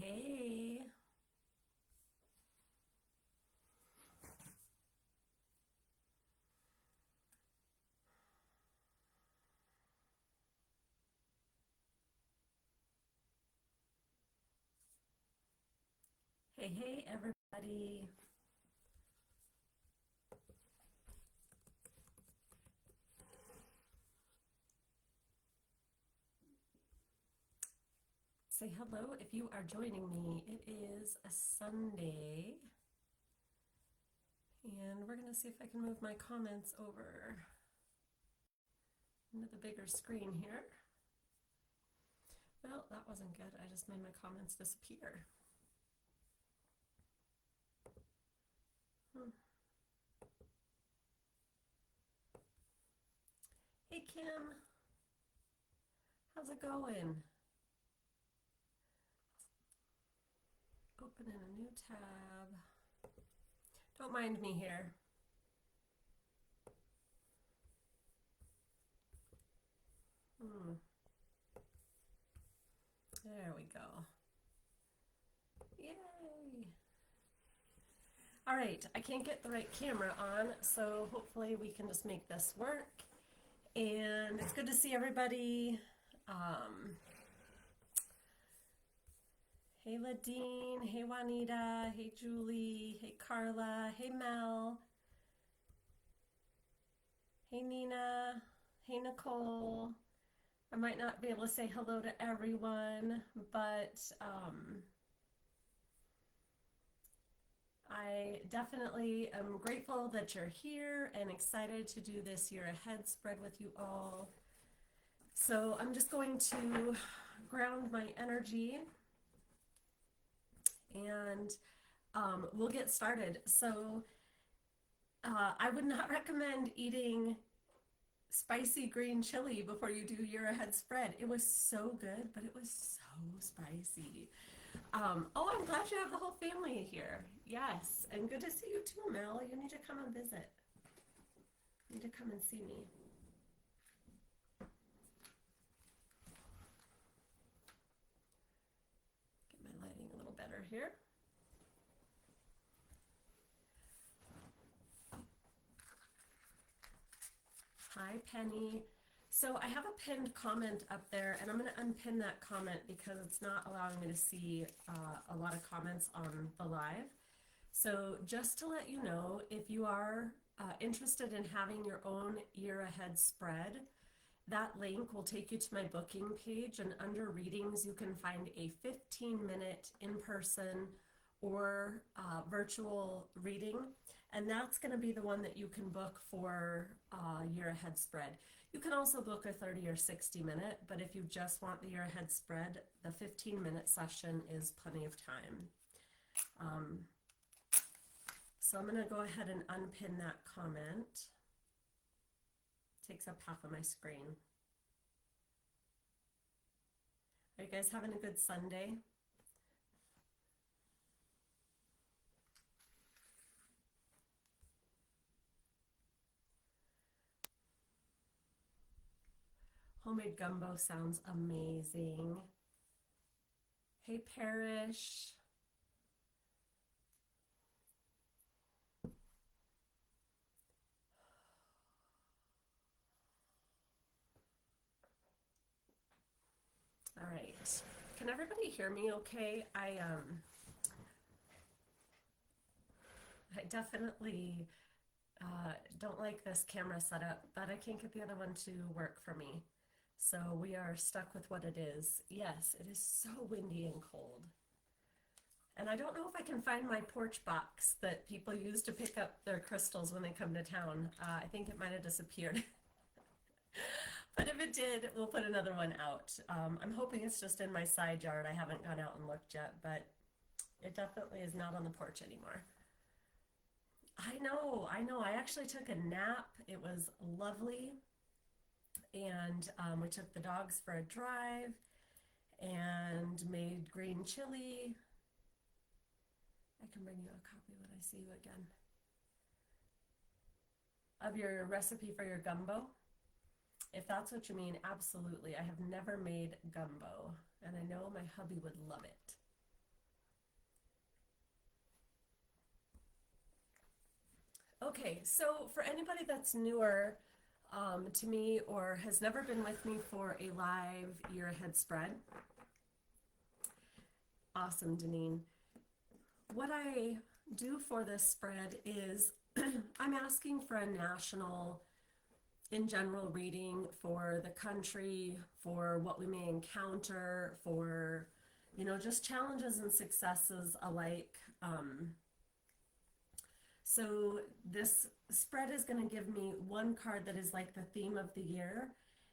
Hey. Hey, everybody. Say hello if you are joining me. It is a Sunday, and we're going to see if I can move my comments over into the bigger screen here. Well, that wasn't good. I just made my comments disappear. Hmm. Hey, Kim. How's it going? Open in a new tab. Don't mind me here. There we go. Yay! All right, I can't get the right camera on, so hopefully we can just make this work. And it's good to see everybody. Hey Ladine, hey Juanita, hey Julie, hey Carla, hey Mel, hey Nina, hey Nicole. I might not be able to say hello to everyone, but I definitely am grateful that you're here and excited to do this year ahead spread with you all. So I'm just going to ground my energy and we'll get started. So I would not recommend eating spicy green chili before you do year ahead spread. It was so good, but it was so spicy. Oh, I'm glad you have the whole family here. Yes, and good to see you too, Mel. You need to come and visit. You need to come and see me. Get my lighting a little better here. Hi, Penny. So I have a pinned comment up there, and I'm going to unpin that comment because it's not allowing me to see a lot of comments on the live. So just to let you know, if you are interested in having your own year ahead spread, that link will take you to my booking page, and under readings, you can find a 15-minute in-person or virtual reading. And that's going to be the one that you can book for year ahead spread. You can also book a 30 or 60-minute, but if you just want the year ahead spread, the 15-minute session is plenty of time. So I'm going to go ahead and unpin that comment. Takes up half of my screen. Are you guys having a good Sunday? Homemade gumbo sounds amazing. Hey, Parrish. All right. Can everybody hear me okay? I definitely don't like this camera setup, but I can't get the other one to work for me. So we are stuck with what it is. Yes, it is so windy and cold. And I don't know if I can find my porch box that people use to pick up their crystals when they come to town. I think it might have disappeared. But if it did, we'll put another one out. I'm hoping it's just in my side yard. I haven't gone out and looked yet, but it definitely is not on the porch anymore. I know. I actually took a nap. It was lovely. And we took the dogs for a drive and made green chili. I can bring you a copy when I see you again. Of your recipe for your gumbo. If that's what you mean, absolutely. I have never made gumbo, and I know my hubby would love it. Okay, so for anybody that's newer to me or has never been with me for a live year ahead spread, awesome, Deneen. What I do for this spread is I'm asking for a national, in general, reading for the country, for what we may encounter, for, just challenges and successes alike. So this spread is going to give me one card that is like the theme of the year,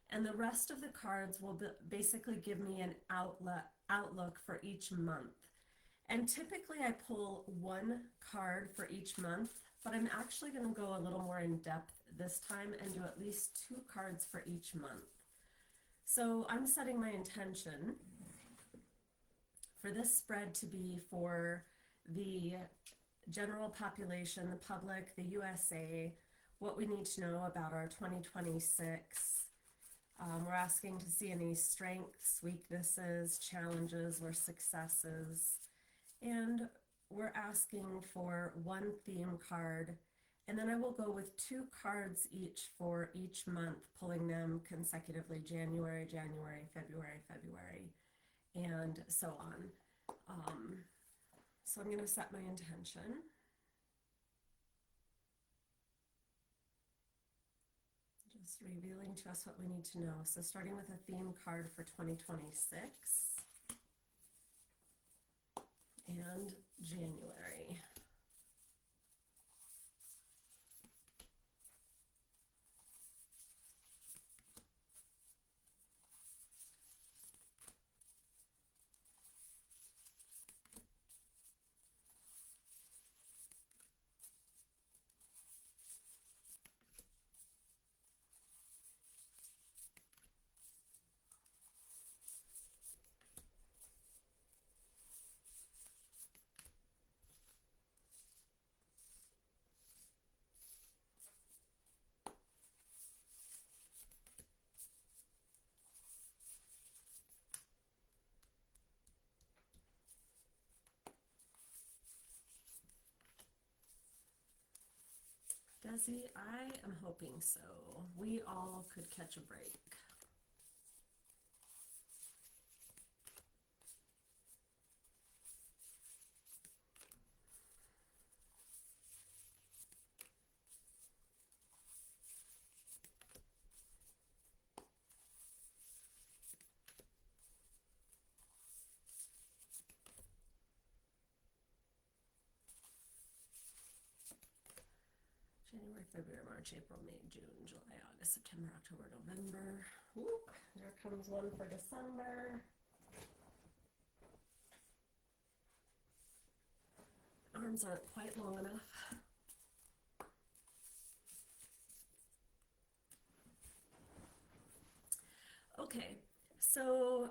and the rest of the cards will basically give me an outlook for each month. And typically I pull one card for each month, but I'm actually going to go a little more in depth this time and do at least two cards for each month. So I'm setting my intention for this spread to be for the general population, the public, the USA, what we need to know about our 2026. We're asking to see any strengths, weaknesses, challenges, or successes. And we're asking for one theme card, and then I will go with two cards each for each month, pulling them consecutively: January, January, February, February, and so on. So I'm going to set my intention. Just revealing to us what we need to know. So starting with a theme card for 2026 and January. Desi, I am hoping so. We all could catch a break. January, February, March, April, May, June, July, August, September, October, November. Whoop, there comes one for December. Arms aren't quite long enough. Okay, so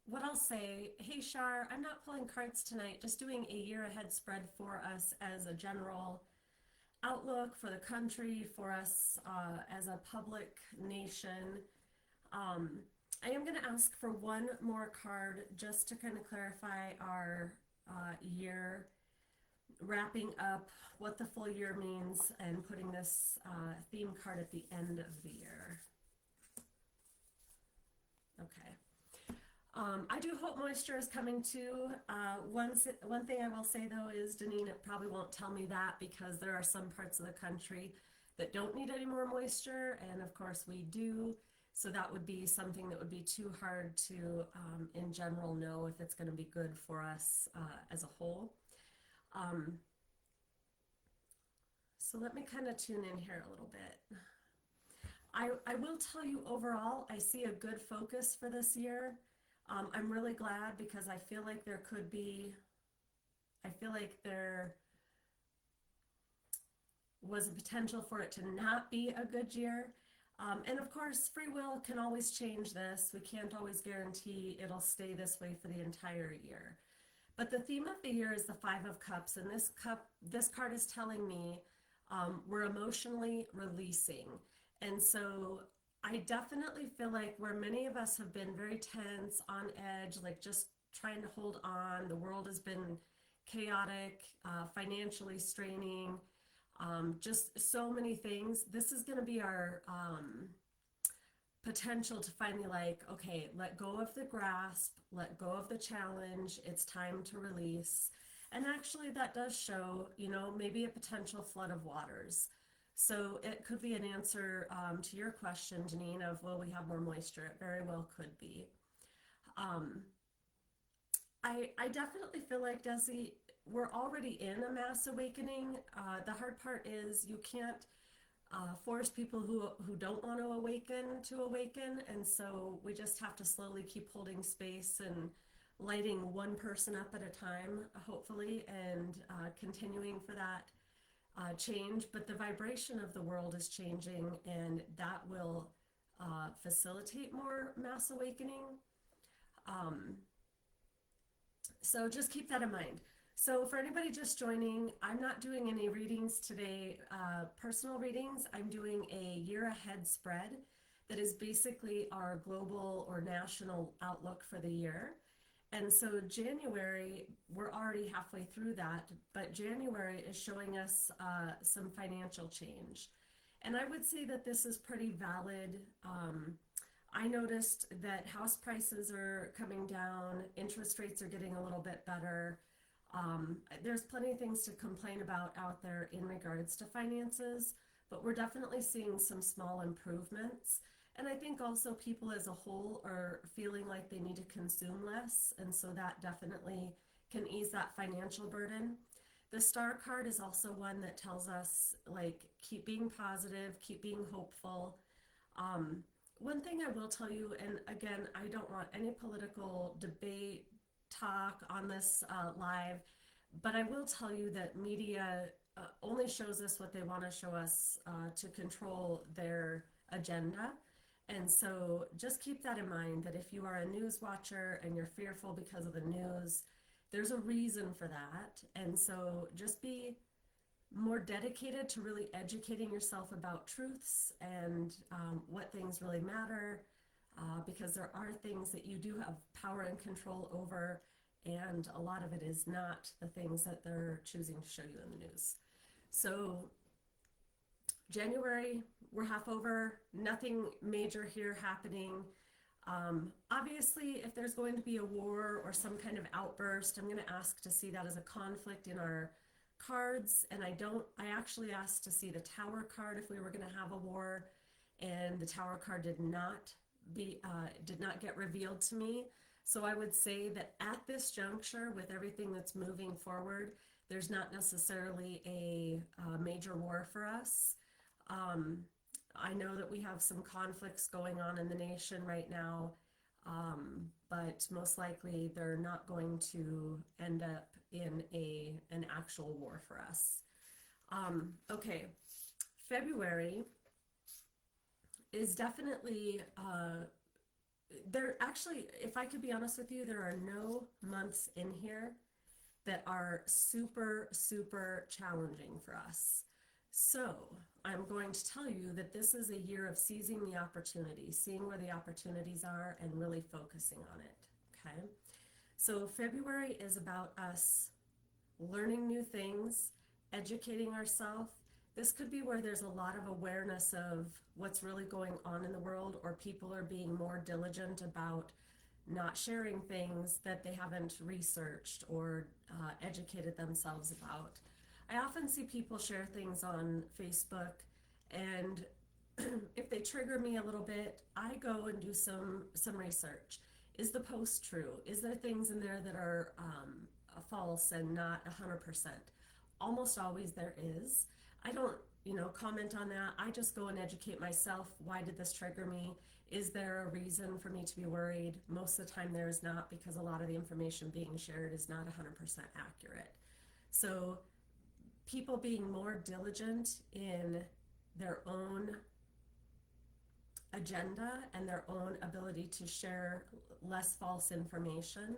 what I'll say, hey Shar, I'm not pulling cards tonight, just doing a year ahead spread for us as a general outlook for the country, for us as a public nation. I am going to ask for one more card just to kind of clarify our year, wrapping up what the full year means and putting this theme card at the end of the year. Okay. I do hope moisture is coming too. One thing I will say though is, Deneen, it probably won't tell me that because there are some parts of the country that don't need any more moisture, and of course we do. So that would be something that would be too hard to, in general, know if it's going to be good for us as a whole. So let me kind of tune in here a little bit. I will tell you overall, I see a good focus for this year. I'm really glad because I feel like there was a potential for it to not be a good year. And of course, free will can always change this. We can't always guarantee it'll stay this way for the entire year. But the theme of the year is the Five of Cups, and this card is telling me we're emotionally releasing. And so I definitely feel like where many of us have been very tense, on edge, like just trying to hold on, the world has been chaotic, financially straining, just so many things. This is going to be our potential to finally, like, okay, let go of the grasp, let go of the challenge, it's time to release. And actually that does show, maybe a potential flood of waters. So it could be an answer to your question, Janine, of will we have more moisture? It very well could be. um, I definitely feel like, Desi, we're already in a mass awakening. The hard part is you can't force people who don't want to awaken, and so we just have to slowly keep holding space and lighting one person up at a time, hopefully, and continuing for that change. But the vibration of the world is changing, and that will facilitate more mass awakening. Um, So just keep that in mind. So for anybody just joining, I'm not doing any readings today, personal readings. I'm doing a year ahead spread that is basically our global or national outlook for the year. And so January, we're already halfway through that, but January is showing us some financial change. And I would say that this is pretty valid. I noticed that house prices are coming down, interest rates are getting a little bit better. There's plenty of things to complain about out there in regards to finances, but we're definitely seeing some small improvements. And I think also people as a whole are feeling like they need to consume less, and so that definitely can ease that financial burden. The star card is also one that tells us, like, keep being positive, keep being hopeful. Um, One thing I will tell you, and again, I don't want any political debate talk on this live, but I will tell you that media only shows us what they want to show us to control their agenda. And so just keep that in mind, that if you are a news watcher and you're fearful because of the news, there's a reason for that. And so just be more dedicated to really educating yourself about truths and what things really matter, because there are things that you do have power and control over, and a lot of it is not the things that they're choosing to show you in the news. So January, we're half over, nothing major here happening. Obviously, if there's going to be a war or some kind of outburst, I'm going to ask to see that as a conflict in our cards. And I actually asked to see the Tower card if we were going to have a war, and the Tower card did not get revealed to me. So I would say that at this juncture, with everything that's moving forward, there's not necessarily a major war for us. Um, I know that we have some conflicts going on in the nation right now, but most likely they're not going to end up in an actual war for us. Okay, February is definitely, there actually, if I could be honest with you, there are no months in here that are super, super challenging for us. So I'm going to tell you that this is a year of seizing the opportunity, seeing where the opportunities are, and really focusing on it. Okay. So February is about us learning new things, educating ourselves. This could be where there's a lot of awareness of what's really going on in the world, or people are being more diligent about not sharing things that they haven't researched or educated themselves about. I often see people share things on Facebook, and if they trigger me a little bit, I go and do some research. Is the post true? Is there things in there that are false and not 100%? Almost always there is. I don't, comment on that. I just go and educate myself. Why did this trigger me? Is there a reason for me to be worried? Most of the time there is not, because a lot of the information being shared is not 100% accurate. So people being more diligent in their own agenda and their own ability to share less false information,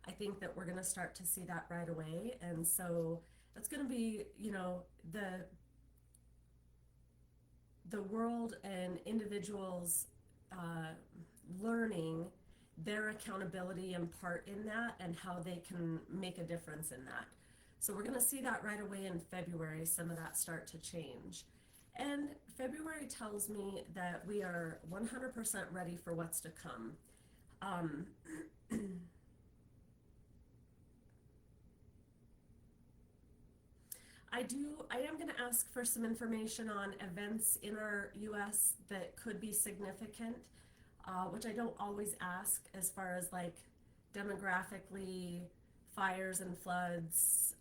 I think that we're going to start to see that right away. And so that's going to be, the world and individuals learning their accountability and part in that, and how they can make a difference in that. So we're going to see that right away in February, some of that start to change. And February tells me that we are 100% ready for what's to come. Um, I am going to ask for some information on events in our US that could be significant, which I don't always ask as far as like demographically, fires and floods,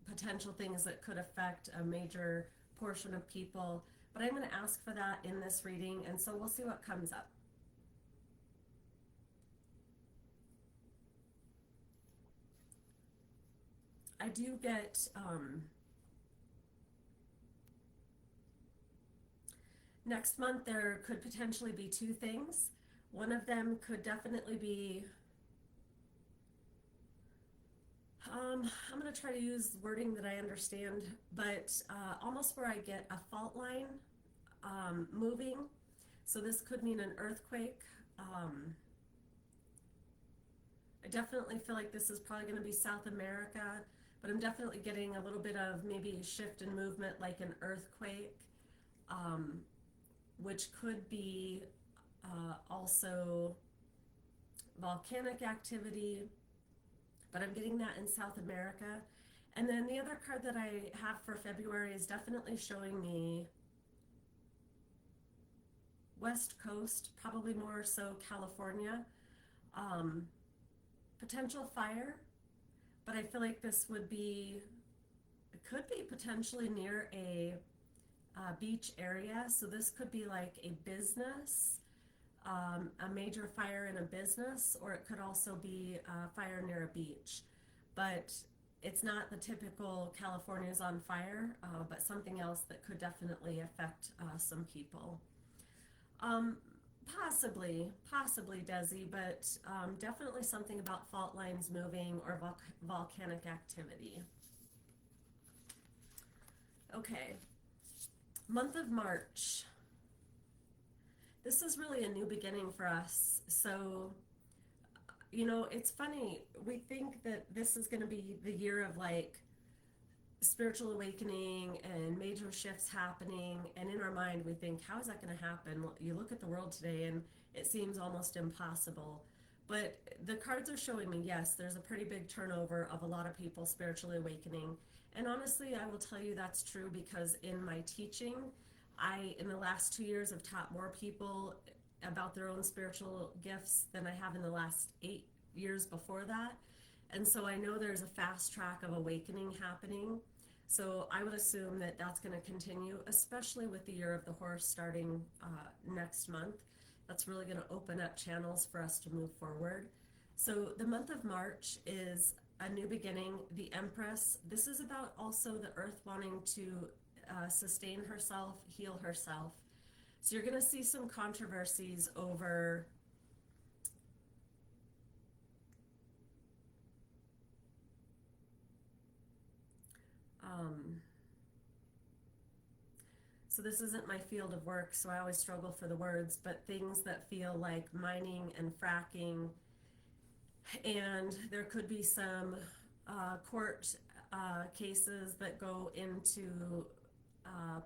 potential things that could affect a major portion of people. But I'm going to ask for that in this reading, and so we'll see what comes up. I do get next month there could potentially be two things. One of them could definitely be I'm going to try to use wording that I understand, but almost where I get a fault line moving. So this could mean an earthquake. I definitely feel like this is probably going to be South America, but I'm definitely getting a little bit of maybe shift in movement like an earthquake, um, which could be also volcanic activity, but I'm getting that in South America. And then the other card that I have for February is definitely showing me West Coast, probably more so California. Potential fire, but I feel like this would be, it could be potentially near a beach area. So this could be like a business, a major fire in a business, or it could also be a fire near a beach. But it's not the typical California's on fire, but something else that could definitely affect some people. Possibly Desi, but definitely something about fault lines moving or volcanic activity. Okay, month of March. This is really a new beginning for us. So, you know, it's funny. We think that this is going to be the year of like spiritual awakening and major shifts happening, and in our mind we think, how is that going to happen? Well, you look at the world today and it seems almost impossible, but the cards are showing me, yes, there's a pretty big turnover of a lot of people spiritually awakening. And honestly, I will tell you that's true because in my teaching, I in the last 2 years have taught more people about their own spiritual gifts than I have in the last 8 years before that. And so I know there's a fast track of awakening happening. So I would assume that that's going to continue, especially with the year of the horse starting next month. That's really going to open up channels for us to move forward. So the month of March is a new beginning. The Empress, this is about also the earth wanting to sustain herself, heal herself. So you're going to see some controversies over so this isn't my field of work, so I always struggle for the words, but things that feel like mining and fracking, and there could be some court cases that go into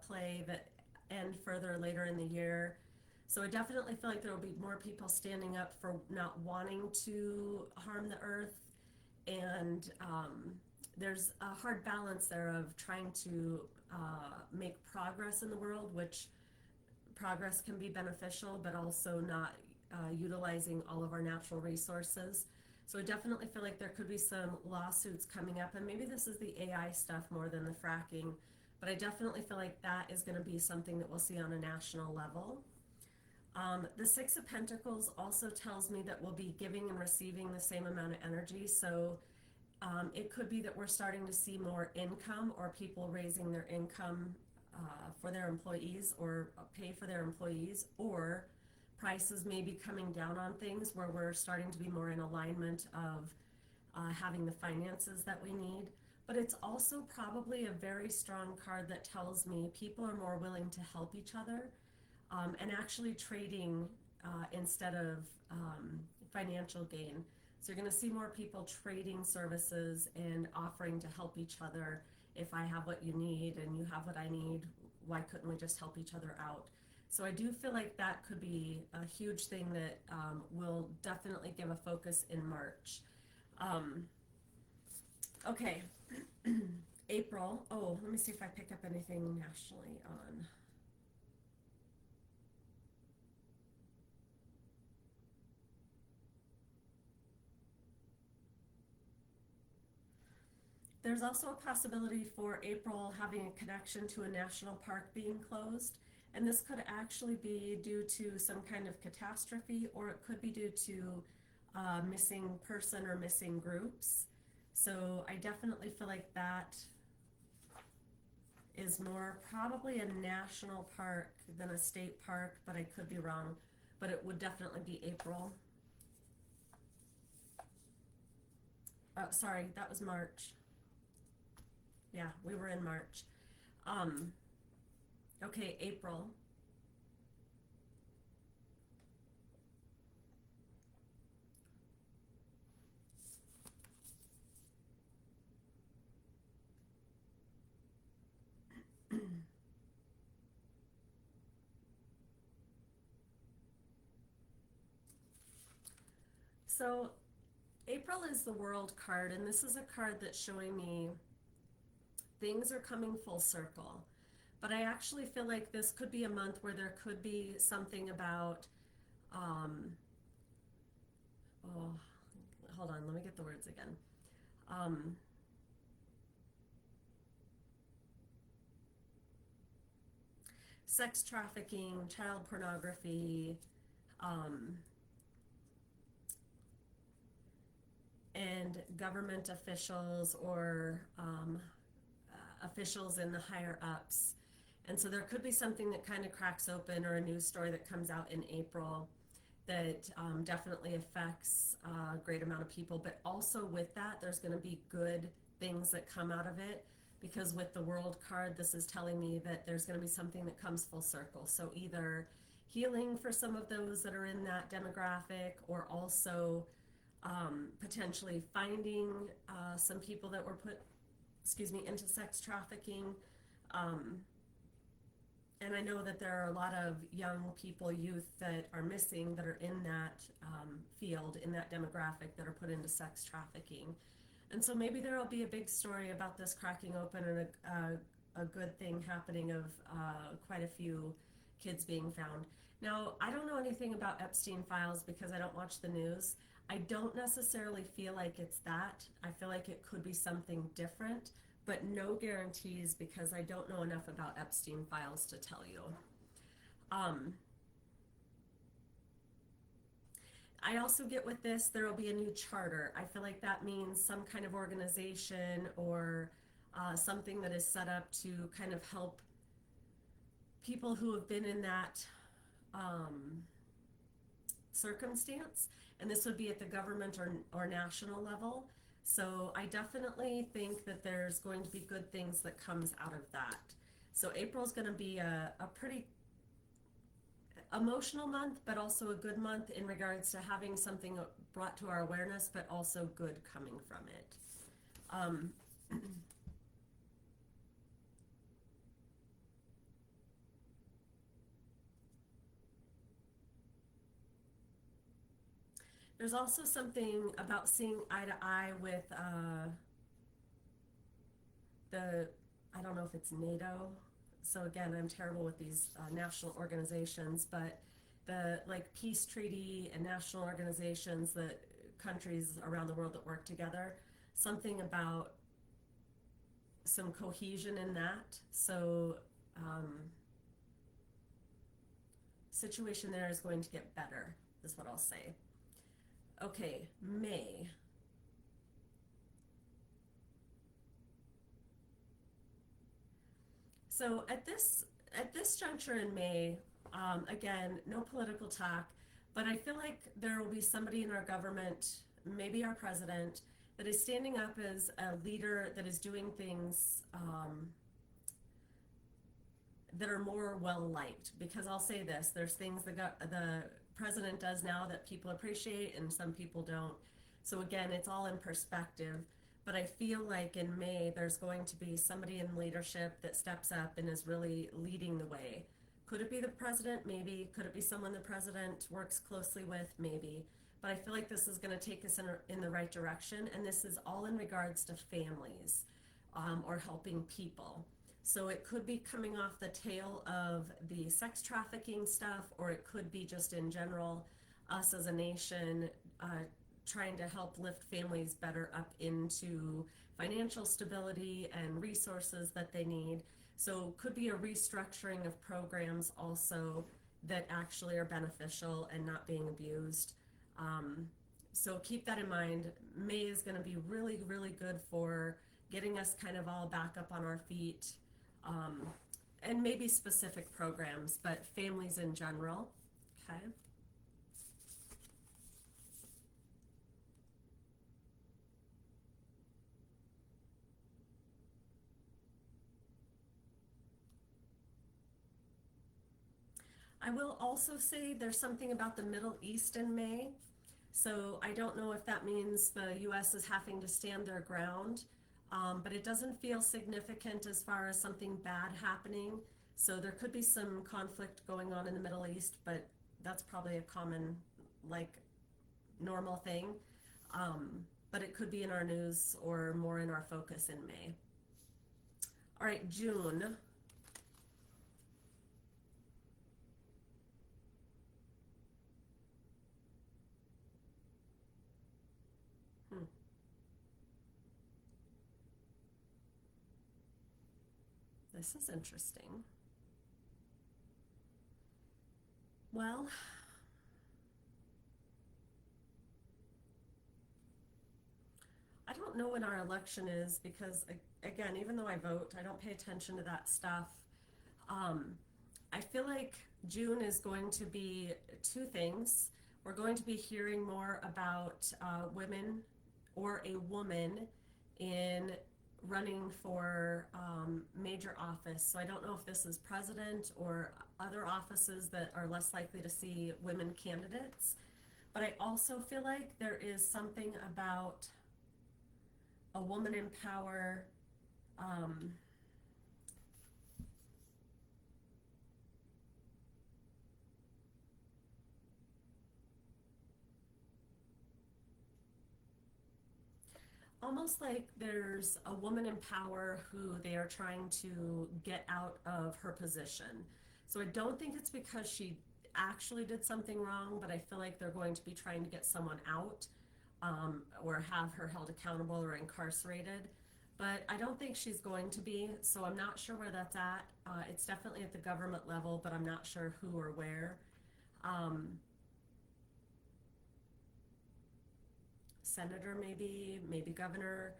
play that end further later in the year. So I definitely feel like there will be more people standing up for not wanting to harm the earth, and there's a hard balance there of trying to make progress in the world, which progress can be beneficial, but also not utilizing all of our natural resources. So I definitely feel like there could be some lawsuits coming up, and maybe this is the AI stuff more than the fracking, but I definitely feel like that is going to be something that we'll see on a national level. The Six of Pentacles also tells me that we'll be giving and receiving the same amount of energy. So it could be that we're starting to see more income, or people raising their income for their employees, or pay for their employees, or prices may be coming down on things where we're starting to be more in alignment of having the finances that we need. But it's also probably a very strong card that tells me people are more willing to help each other and actually trading instead of financial gain. So you're going to see more people trading services and offering to help each other. If I have what you need and you have what I need, why couldn't we just help each other out? So I do feel like that could be a huge thing that will definitely give a focus in March. Um, okay, April. Oh, let me see if I pick up anything nationally on. There's also a possibility for April having a connection to a national park being closed. And this could actually be due to some kind of catastrophe, or it could be due to a missing person or missing groups. So I definitely feel like that is more probably a national park than a state park, but I could be wrong. But it would definitely be April. Sorry, that was March. Yeah, we were in March. Um, okay, April. So April is the World card, and this is a card that's showing me things are coming full circle. But I actually feel like this could be a month where there could be something about, um, oh, hold on, let me get the words again. Um, Sex trafficking, child pornography, um, and government officials or officials in the higher ups. And so there could be something that kind of cracks open or a news story that comes out in April that definitely affects a great amount of people. But also with that, there's going to be good things that come out of it, because with the World card, this is telling me that there's going to be something that comes full circle. So either healing for some of those that are in that demographic, or also potentially finding some people that were put, into sex trafficking. Um, and I know that there are a lot of young people, youth that are missing, that are in that field, in that demographic, that are put into sex trafficking. And so maybe there will be a big story about this cracking open, and a good thing happening of quite a few kids being found. Now, I don't know anything about Epstein files because I don't watch the news. I don't necessarily feel like it's that. I feel like it could be something different, but no guarantees because I don't know enough about Epstein files to tell you. Um, I also get with this, there will be a new charter. I feel like that means some kind of organization or something that is set up to kind of help people who have been in that um, circumstance. And this would be at the government or national level. So I definitely think that there's going to be good things that comes out of that. So April's going to be a pretty emotional month, but also a good month in regards to having something brought to our awareness, but also good coming from it. Um, there's also something about seeing eye to eye with the, I don't know if it's NATO. So again, I'm terrible with these national organizations, but the like peace treaty and national organizations, that countries around the world that work together, something about some cohesion in that. So situation there is going to get better, is what I'll say. Okay, May. So at this juncture in May, again, no political talk, but I feel like there will be somebody in our government, maybe our president, that is standing up as a leader that is doing things that are more well liked. Because I'll say this: there's things the president does now that people appreciate, and some people don't. So again, it's all in perspective. But I feel like in May, there's going to be somebody in leadership that steps up and is really leading the way. Could it be the president? Maybe. Could it be someone the president works closely with? Maybe. But I feel like this is going to take us in the right direction. And this is all in regards to families, or helping people. So it could be coming off the tail of the sex trafficking stuff, or it could be just in general, us as a nation trying to help lift families better up into financial stability and resources that they need. So it could be a restructuring of programs also that actually are beneficial and not being abused. Um, so keep that in mind. May is going to be really, really good for getting us kind of all back up on our feet, um, and maybe specific programs, but families in general. Okay. I will also say there's something about the Middle East in May. So I don't know if that means the US is having to stand their ground, but it doesn't feel significant as far as something bad happening. So there could be some conflict going on in the Middle East, but that's probably a common, like, normal thing. But it could be in our news or more in our focus in May. All right, June. Hmm, this is interesting. Well, I don't know when our election is because, again, even though I vote, I don't pay attention to that stuff. Um, I feel like June is going to be two things. We're going to be hearing more about women or a woman in running for major office. So I don't know if this is president or other offices that are less likely to see women candidates. But I also feel like there is something about a woman in power. Um, Almost like there's a woman in power who they are trying to get out of her position. So I don't think it's because she actually did something wrong, but I feel like they're going to be trying to get someone out, or have her held accountable or incarcerated. But I don't think she's going to be, so I'm not sure where that's at. It's definitely at the government level, but I'm not sure who or where. Um, Senator, maybe governor.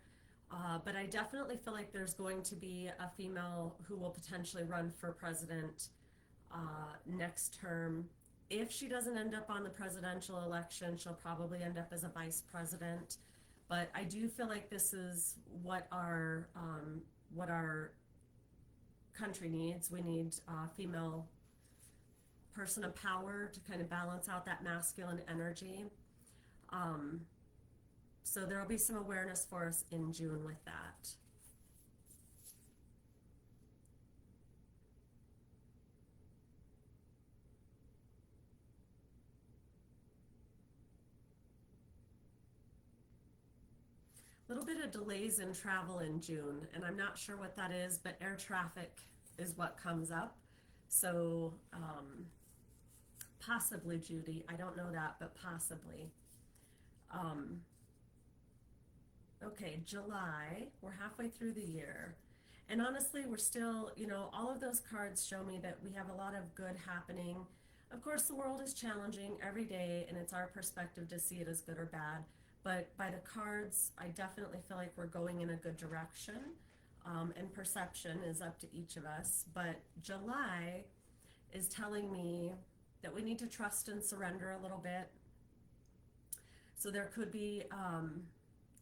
But I definitely feel like there's going to be a female who will potentially run for president next term. If she doesn't end up on the presidential election, she'll probably end up as a vice president. But I do feel like this is what our country needs. We need a female person of power to kind of balance out that masculine energy. Um, so there will be some awareness for us in June with that. A little bit of delays in travel in June, and I'm not sure what that is, but air traffic is what comes up. So possibly, Judy, I don't know that, but possibly. Um, okay, July, we're halfway through the year. And honestly, we're still, all of those cards show me that we have a lot of good happening. Of course, the world is challenging every day, and it's our perspective to see it as good or bad. But by the cards, I definitely feel like we're going in a good direction. And perception is up to each of us. But July is telling me that we need to trust and surrender a little bit. So there could be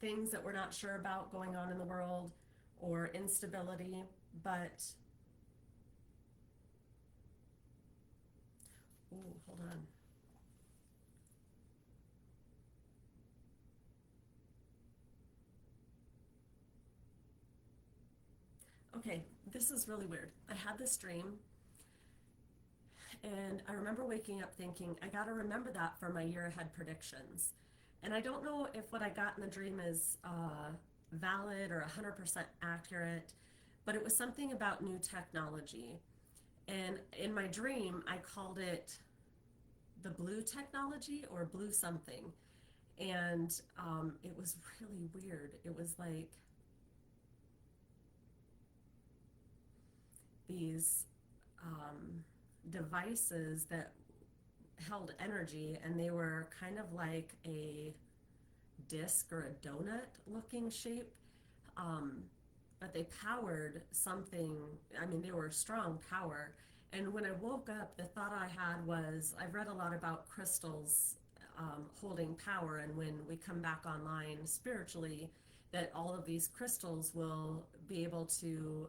things that we're not sure about going on in the world, or instability, but ooh, hold on. Okay, this is really weird. I had this dream, and I remember waking up thinking, I got to remember that for my year ahead predictions. And I don't know if what I got in the dream is valid or 100% accurate, but it was something about new technology. And in my dream, I called it the blue technology or blue something. And it was really weird. It was like these um, devices that held energy, and they were kind of like a disc or a donut looking shape. Um, but they powered something. I mean, they were strong power. And when I woke up, the thought I had was, I've read a lot about crystals holding power, and when we come back online spiritually, that all of these crystals will be able to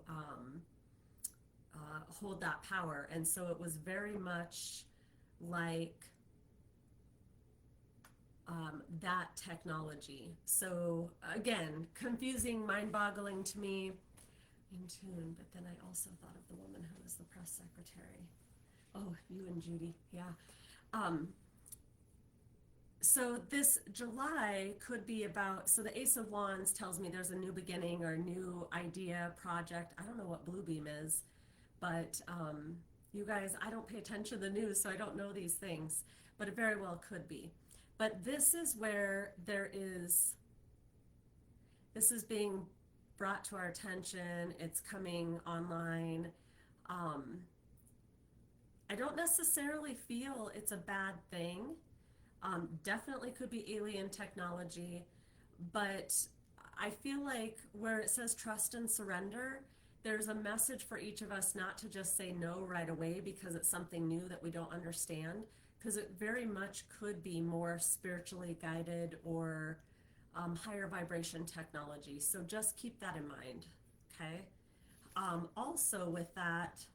hold that power. And so it was very much like that technology. So again, confusing, mind-boggling to me, in tune. But then I also thought of the woman who was the press secretary. Oh, you and Judy, yeah. Um, so this July could be about, so the Ace of Wands tells me there's a new beginning or a new idea, project. I don't know what Bluebeam is, but you guys, I don't pay attention to the news, so I don't know these things, but it very well could be. But this is where this is being brought to our attention. It's coming online. Um, I don't necessarily feel it's a bad thing. Definitely could be alien technology, but I feel like where it says trust and surrender, there's a message for each of us not to just say no right away because it's something new that we don't understand, because it very much could be more spiritually guided or higher vibration technology. So just keep that in mind, okay? Also, with that,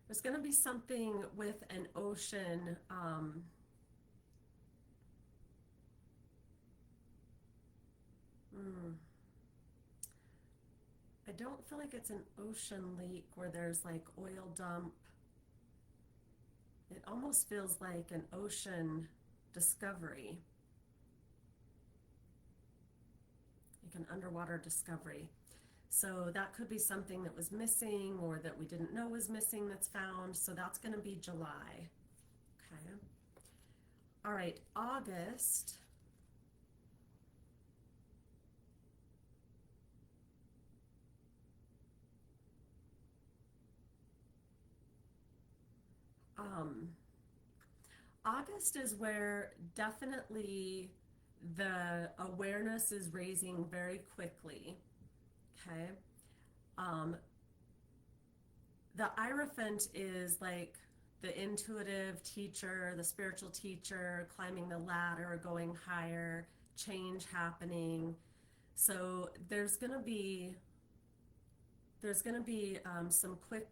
there's going to be something with an ocean. Hmm, I don't feel like it's an ocean leak where there's like oil dump. It almost feels like an ocean discovery, like an underwater discovery. So that could be something that was missing or that we didn't know was missing that's found. So that's going to be July. Okay. All right, August. Um, August is where definitely the awareness is raising very quickly. Okay. Um, the Hierophant is like the intuitive teacher, the spiritual teacher, climbing the ladder, going higher, change happening. So there's gonna be some quick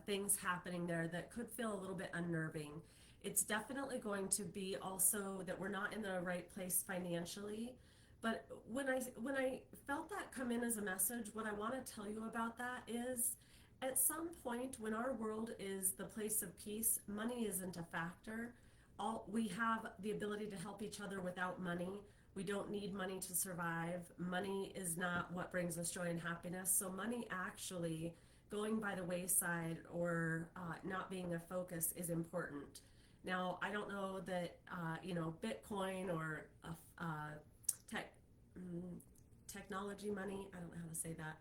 things happening there that could feel a little bit unnerving. It's definitely going to be also that we're not in the right place financially. But when I felt that come in as a message, what I want to tell you about that is at some point when our world is the place of peace, money isn't a factor. All we have the ability to help each other without money. We don't need money to survive. Money is not what brings us joy and happiness. So money actually going by the wayside or not being a focus is important. Now, I don't know that Bitcoin or tech mm, technology money. I don't know how to say that.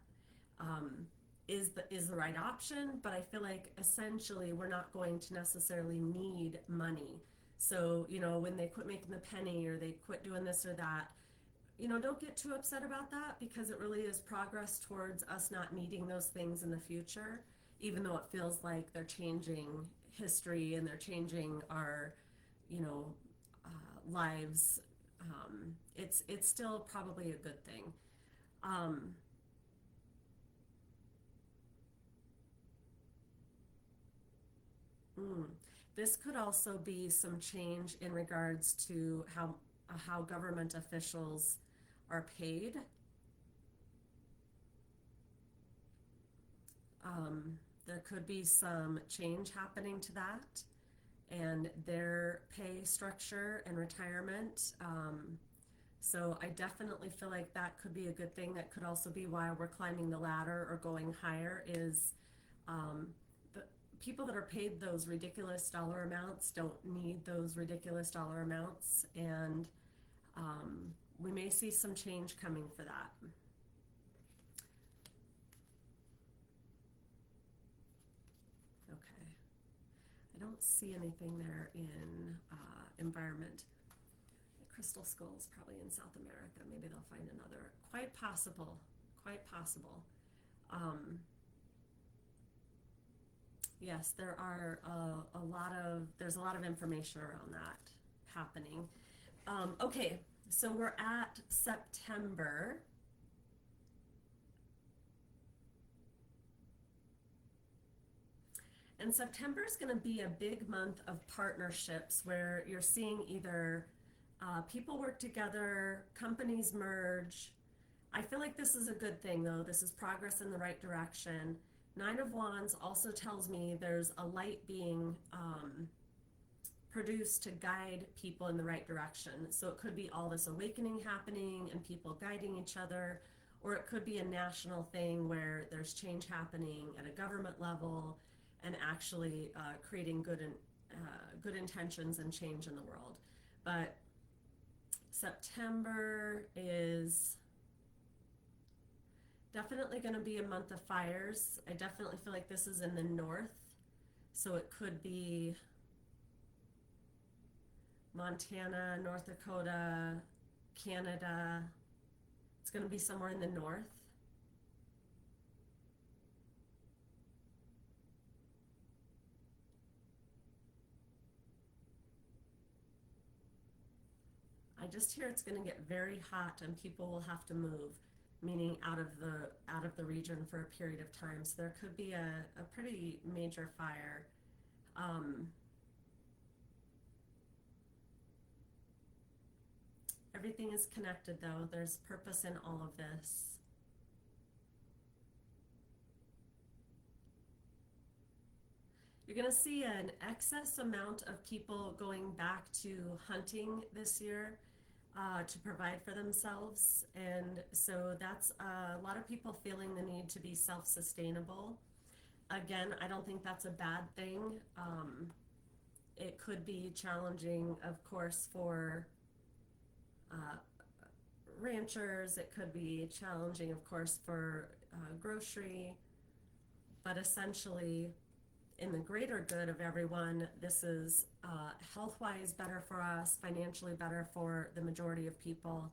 Um, is the right option, but I feel like essentially we're not going to necessarily need money. So when they quit making the penny or they quit doing this or that, don't get too upset about that because it really is progress towards us not needing those things in the future, even though it feels like they're changing history and they're changing our, you know, lives. It's still probably a good thing. Um, mm. This could also be some change in regards to how government officials are paid. There could be some change happening to that and their pay structure and retirement. So I definitely feel like that could be a good thing. That could also be why we're climbing the ladder or going higher is um, the people that are paid those ridiculous dollar amounts don't need those ridiculous dollar amounts, and we may see some change coming for that. Okay, I don't see anything there in environment. The crystal skull is probably in South America. Maybe they'll find another. Quite possible. Quite possible. Um, yes, there's a lot of information around that happening. Okay, so we're at September. And September is going to be a big month of partnerships where you're seeing either people work together, companies merge. I feel like this is a good thing, though. This is progress in the right direction. Nine of Wands also tells me there's a light being produced to guide people in the right direction. So it could be all this awakening happening and people guiding each other, or it could be a national thing where there's change happening at a government level and actually creating good intentions and change in the world. But September is definitely going to be a month of fires. I definitely feel like this is in the north, so it could be Montana, North Dakota, Canada. It's going to be somewhere in the north. I just hear it's going to get very hot and people will have to move, meaning out of the region for a period of time. So there could be a pretty major fire. Um, Everything is connected, though. There's purpose in all of this. You're going to see an excess amount of people going back to hunting this year to provide for themselves. And so that's a lot of people feeling the need to be self-sustainable. Again, I don't think that's a bad thing. It could be challenging, of course, for uh, ranchers. It could be challenging, of course, for grocery. But essentially, in the greater good of everyone, this is health-wise better for us, financially better for the majority of people.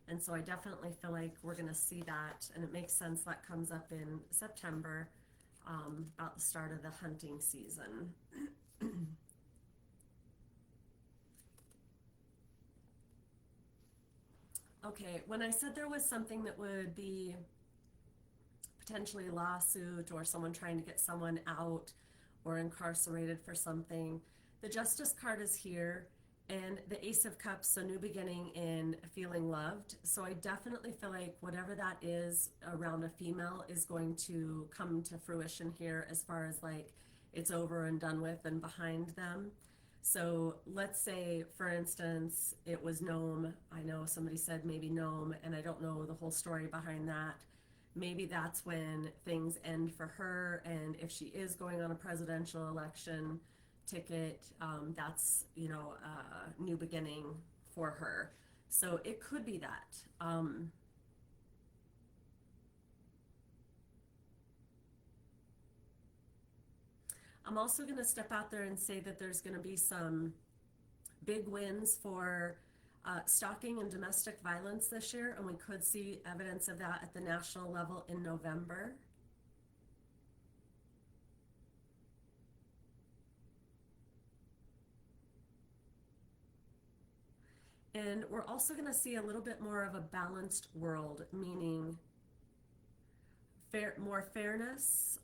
And so I definitely feel like we're going to see that, and it makes sense that comes up in September, about the start of the hunting season. Okay, when I said there was something that would be potentially a lawsuit or someone trying to get someone out or incarcerated for something, the Justice card is here, and the Ace of Cups, so new beginning in feeling loved. So I definitely feel like whatever that is around a female is going to come to fruition here, as far as like it's over and done with and behind them. So let's say, for instance, it was Gnome. I know somebody said maybe Gnome, and I don't know the whole story behind that. Maybe that's when things end for her, and if she is going on a presidential election ticket, that's, a new beginning for her. So it could be that. I'm also going to step out there and say that there's going to be some big wins for stalking and domestic violence this year, and we could see evidence of that at the national level in November. And we're also going to see a little bit more of a balanced world, meaning more fairness.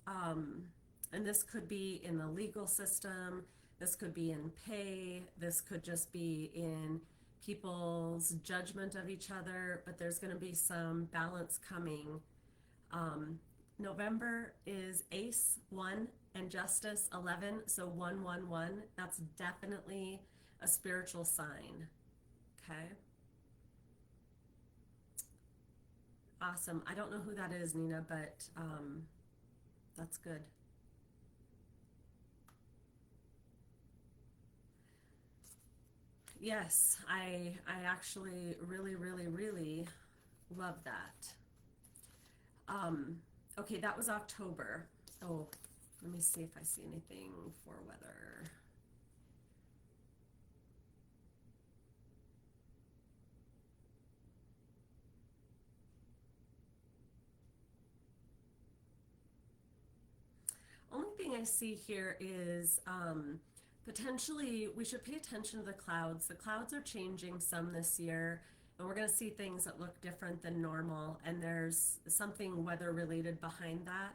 And this could be in the legal system. This could be in pay. This could just be in people's judgment of each other, but there's going to be some balance coming. Um, November is Ace 1 and Justice 11, so 111. That's definitely a spiritual sign. Okay. Awesome. I don't know who that is, Nina, but that's good. Yes, I actually really, really, really love that. Um, okay, that was October. Oh, let me see if I see anything for weather. Only thing I see here is potentially we should pay attention to the clouds. The clouds are changing some this year, and we're going to see things that look different than normal, and there's something weather related behind that.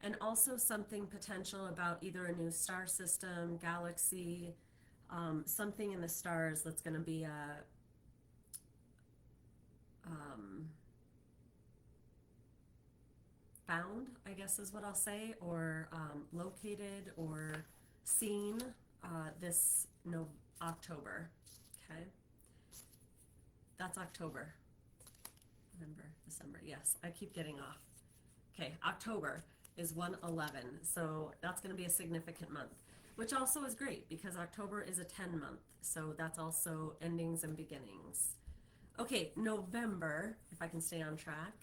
And also something potential about either a new star system, galaxy, something in the stars that's going to be um, found, I guess is what I'll say, or located or seen this October. Okay, that's October. November, December. Yes, I keep getting off. Okay, October is 111, so that's going to be a significant month, which also is great because October is a 10 month, so that's also endings and beginnings. Okay, November, if I can stay on track,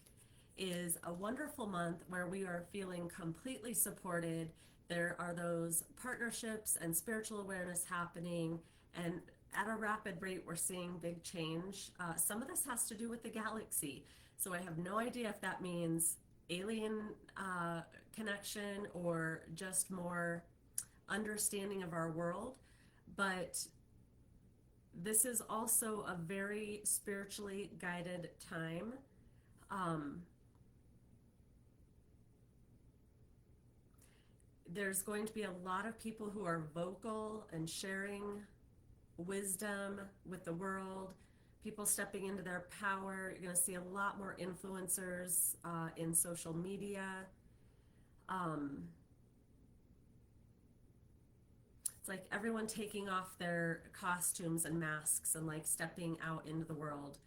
is a wonderful month where we are feeling completely supported. There are those partnerships and spiritual awareness happening, and at a rapid rate, we're seeing big change. Some of this has to do with the galaxy, so I have no idea if that means alien connection or just more understanding of our world, but this is also a very spiritually guided time. Um, there's going to be a lot of people who are vocal and sharing wisdom with the world, people stepping into their power. You're going to see a lot more influencers in social media. Um, it's like everyone taking off their costumes and masks and like stepping out into the world.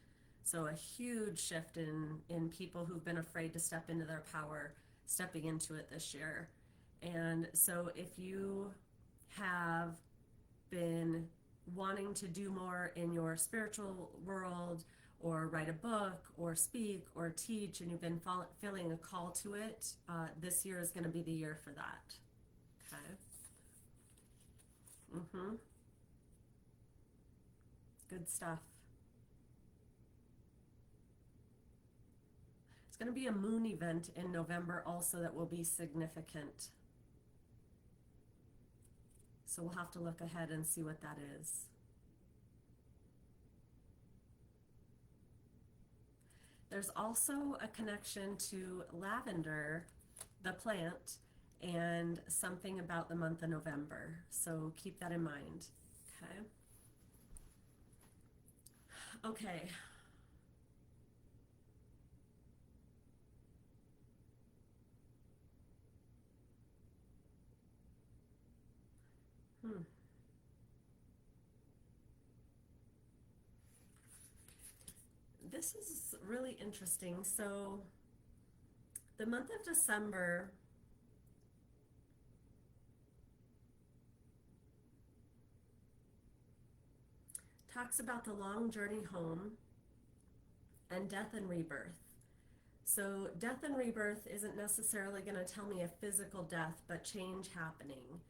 So a huge shift in people who've been afraid to step into their power, stepping into it this year. And so if you have been wanting to do more in your spiritual world, or write a book, or speak, or teach, and you've been feeling a call to it, this year is going to be the year for that. Okay. Mm-hmm. Good stuff. It's going to be a moon event in November also that will be significant. So we'll have to look ahead and see what that is. There's also a connection to lavender, the plant, and something about the month of November. So keep that in mind. Okay. Okay. Hmm. This is really interesting. So the month of December talks about the long journey home and death and rebirth. So death and rebirth isn't necessarily going to tell me a physical death, but change happening.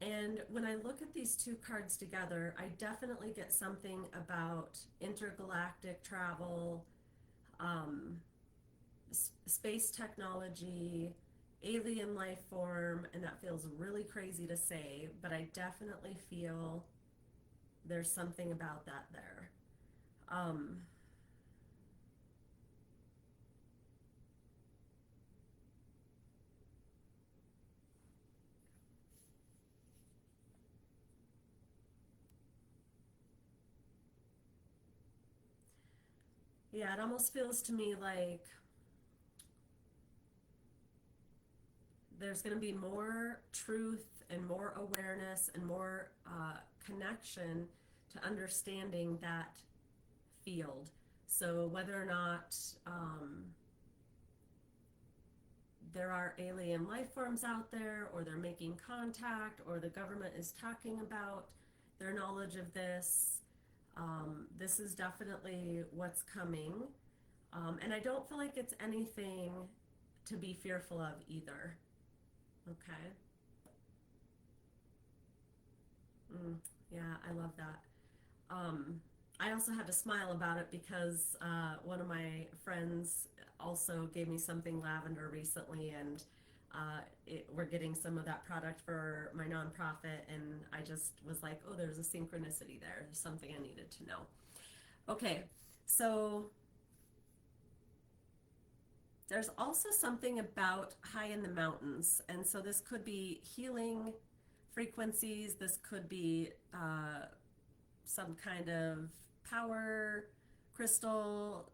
And when I look at these two cards together, I definitely get something about intergalactic travel, um, space technology, alien life form, and that feels really crazy to say, but I definitely feel there's something about that there. Um, Yeah, it almost feels to me like there's going to be more truth and more awareness and more connection to understanding that field. So whether or not there are alien life forms out there, or they're making contact, or the government is talking about their knowledge of this, this is definitely what's coming. And I don't feel like it's anything to be fearful of either. Okay. Mm, yeah, I love that. Um, I also had to smile about it because one of my friends also gave me something lavender recently, and we're getting some of that product for my nonprofit, and I just was like, oh, there's a synchronicity there. There's something I needed to know. Okay, so there's also something about high in the mountains, and so this could be healing frequencies. This could be some kind of power crystal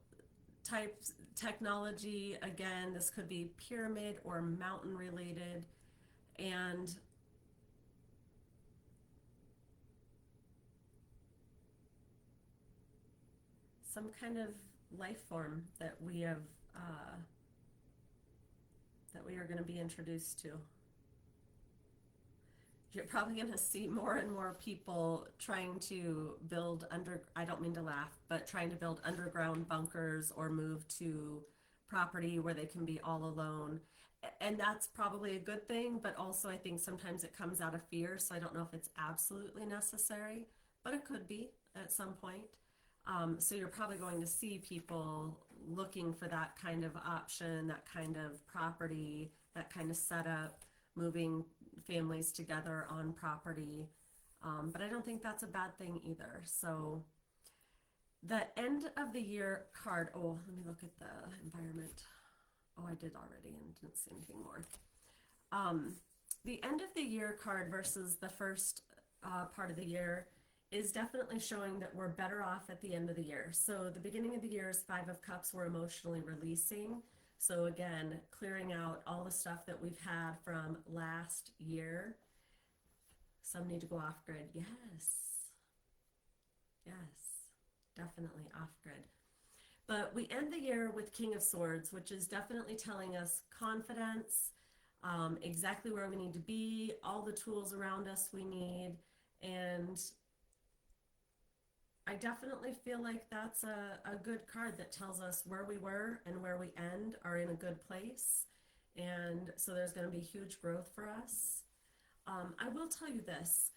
type technology. Again, this could be pyramid or mountain related, and some kind of life form uh, that we are going to be introduced to. You're probably going to see more and more people trying to build I don't mean to laugh, but trying to build underground bunkers or move to property where they can be all alone. And that's probably a good thing, but also I think sometimes it comes out of fear. So I don't know if it's absolutely necessary, but it could be at some point. So you're probably going to see people looking for that kind of option, that kind of property, that kind of setup, moving families together on property. But I don't think that's a bad thing either. So the end of the year card. Oh, let me look at the environment. Oh, I did already and didn't see anything more. Um, the end of the year card versus the first part of the year is definitely showing that we're better off at the end of the year. So the beginning of the year is Five of Cups, we're emotionally releasing. So again, clearing out all the stuff that we've had from last year. Some need to go off grid. Yes. Yes. Definitely off grid. But we end the year with King of Swords, which is definitely telling us confidence, exactly where we need to be, all the tools around us we need. And I definitely feel like that's a good card that tells us where we were and where we end are in a good place. And so there's going to be huge growth for us. I will tell you this.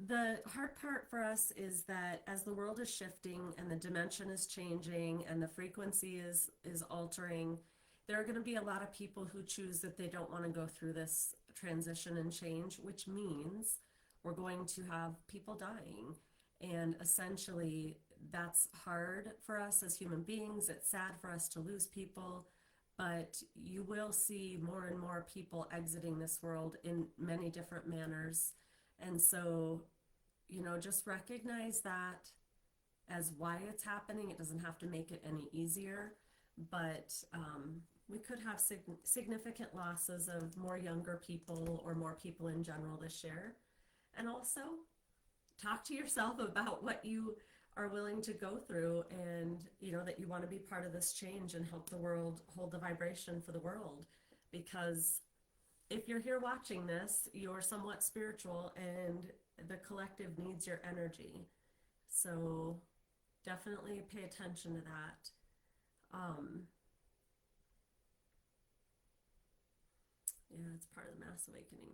The hard part for us is that as the world is shifting and the dimension is changing and the frequency is altering, there are going to be a lot of people who choose that they don't want to go through this transition and change, which means we're going to have people dying. And essentially, that's hard for us as human beings. It's sad for us to lose people, but you will see more and more people exiting this world in many different manners. And so, just recognize that as why it's happening. It doesn't have to make it any easier, but we could have significant losses of more younger people or more people in general this year. And also, talk to yourself about what you are willing to go through, and that you want to be part of this change and help the world hold the vibration for the world. Because if you're here watching this, you're somewhat spiritual, and the collective needs your energy. So definitely pay attention to that. um yeah, it's part of the mass awakening.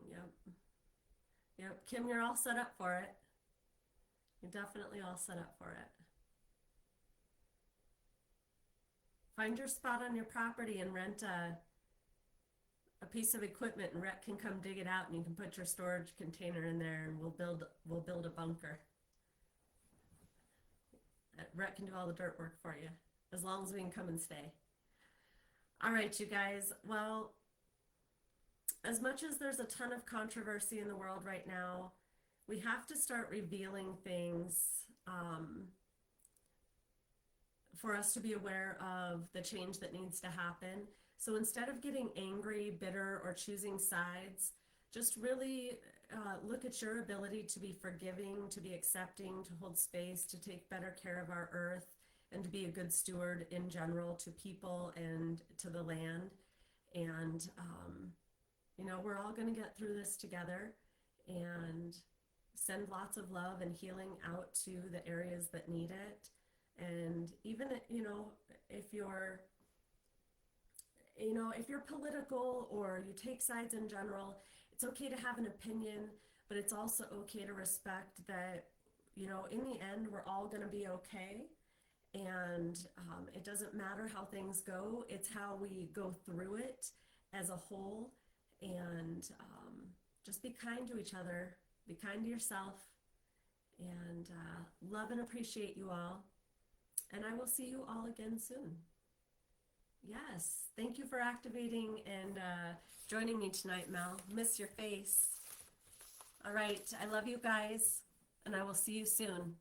Yep, Kim, you're all set up for it. You're definitely all set up for it. Find your spot on your property and rent a piece of equipment, and Rhett can come dig it out, and you can put your storage container in there, and we'll build a bunker. Rhett can do all the dirt work for you, as long as we can come and stay. All right, you guys. Well, as much as there's a ton of controversy in the world right now, we have to start revealing things for us to be aware of the change that needs to happen. So instead of getting angry, bitter, or choosing sides, just really look at your ability to be forgiving, to be accepting, to hold space, to take better care of our earth, and to be a good steward in general to people and to the land. And, we're all going to get through this together, and send lots of love and healing out to the areas that need it. And even, if you're, if you're political or you take sides in general, it's okay to have an opinion, but it's also okay to respect that, in the end, we're all going to be okay. And it doesn't matter how things go, it's how we go through it as a whole. And just be kind to each other, be kind to yourself, and love and appreciate you all. And I will see you all again soon. Yes, thank you for activating and joining me tonight, Mel. Miss your face. All right, I love you guys, and I will see you soon.